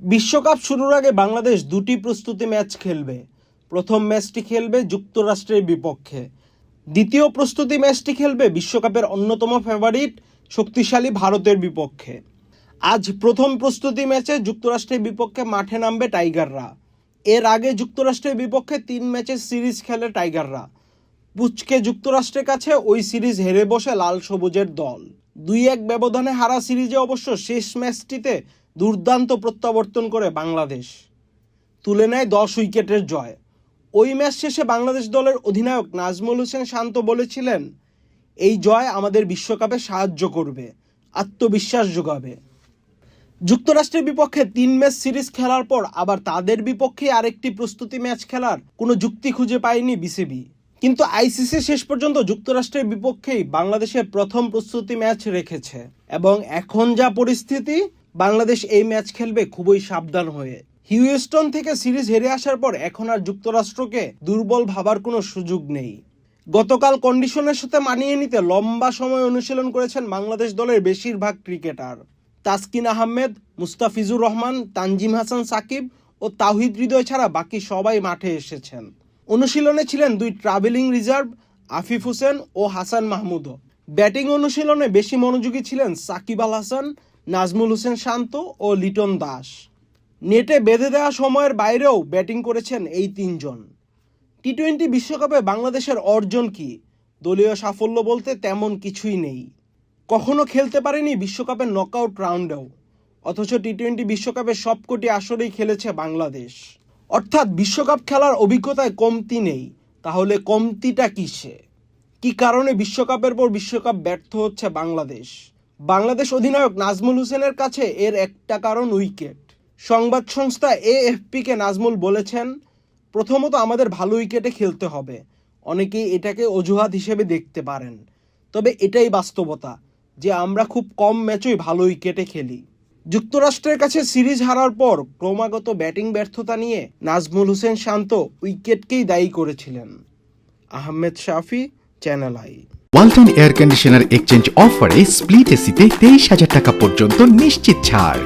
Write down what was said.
বিশ্বকাপ শুরুর আগে বাংলাদেশ দুটি প্রস্তুতি ম্যাচ খেলবে। প্রথম ম্যাচটি খেলবে যুক্তরাষ্ট্রের বিপক্ষে, দ্বিতীয় প্রস্তুতি ম্যাচটি খেলবে বিশ্বকাপের অন্যতম ফেভারিট শক্তিশালী ভারতের বিপক্ষে। আজ প্রথম প্রস্তুতি ম্যাচে যুক্তরাষ্ট্রের বিপক্ষে মাঠে নামবে টাইগাররা। এর আগে যুক্তরাষ্ট্রের বিপক্ষে 3 ম্যাচের সিরিজ খেলে টাইগাররা। পুচকে যুক্তরাষ্ট্রের কাছে ওই সিরিজ হেরে বসে লাল সবুজের দল। 2-1 ব্যবধানে হারা সিরিজে অবশ্য শেষ ম্যাচটিতে দুর্দান্ত প্রত্যাবর্তন করে বাংলাদেশ, তুলে নেয় 10 উইকেটের জয়। ওই ম্যাচ শেষে বাংলাদেশ দলের অধিনায়ক নাজমুল হোসেন শান্ত বলেছিলেন, এই জয় আমাদের বিশ্বকাপে সাহায্য করবে, আত্মবিশ্বাস যোগাবে। যুক্তরাষ্ট্রের বিপক্ষে 3 ম্যাচ সিরিজ খেলার পর আবার তাদের বিপক্ষে আরেকটি প্রস্তুতি ম্যাচ খেলার কোনো যুক্তি খুঁজে পায়নি বিসিবি। কিন্তু আইসিসি শেষ পর্যন্ত যুক্তরাষ্ট্রের বিপক্ষেই বাংলাদেশের প্রথম প্রস্তুতি ম্যাচ রেখেছে, এবং এখন যা পরিস্থিতি, বাংলাদেশ এই ম্যাচ খেলবে খুবই সাবধান হয়ে। হিউস্টন থেকে সিরিজ হেরে আসার পর এখন আর যুক্তরাষ্ট্রকে দুর্বল ভাবার কোনো সুযোগ নেই। গতকাল কন্ডিশনের সাথে মানিয়ে নিতে লম্বা সময় অনুশীলন করেছেন বাংলাদেশ দলের বেশিরভাগ ক্রিকেটার। তাসকিন আহমেদ, মুস্তাফিজুর রহমান, তানজিম হাসান সাকিব ও তাওহিদ হৃদয় ছাড়া বাকি সবাই মাঠে এসেছেন। অনুশীলনে ছিলেন 2 ট্রাভেলিং রিজার্ভ আফিফ হোসেন ও হাসান মাহমুদও। ব্যাটিং অনুশীলনে বেশি মনোযোগী ছিলেন সাকিব আল হাসান, নাজমুল হোসেন শান্ত ও লিটন দাস। নেটে বেঁধে দেওয়া সময়ের বাইরেও ব্যাটিং করেছেন এই 3 জন। টি-20 বিশ্বকাপে বাংলাদেশের অর্জন কি? দলীয় সাফল্য বলতে তেমন কিছুই নেই। কখনো খেলতে পারেনি বিশ্বকাপের নকআউট রাউন্ডেও, অথচ টি-20 বিশ্বকাপে সবকটি আসরেই খেলেছে বাংলাদেশ। অর্থাৎ বিশ্বকাপ খেলার অভিজ্ঞতায় কমতি নেই। তাহলে কমতিটা কিসে? কি কারণে বিশ্বকাপের পর বিশ্বকাপ ব্যর্থ হচ্ছে বাংলাদেশ? বাংলাদেশ অধিনায়ক নাজমুল হোসেনের কাছে এর একটা কারণ উইকেট। সংবাদ সংস্থা এএফপিকে নাজমুল বলেছেন, প্রথমত আমাদের ভালো উইকেটে খেলতে হবে। অনেকেই এটাকে অজুহাত হিসেবে দেখতে পারেন, তবে এটাই বাস্তবতা যে আমরা খুব কম ম্যাচই ভালো উইকেটে খেলি। যুক্তরাষ্ট্রের কাছে সিরিজ হারার পর ক্রমাগত ব্যাটিং ব্যর্থতা নিয়ে নাজমুল হোসেন শান্ত উইকেটকেই দায়ী করেছিলেন। Ahmed Shafi, channel I. Walton air conditioner exchange অফারে স্প্লিট এসিতে 23,000 টাকা পর্যন্ত নিশ্চিত ছাড়।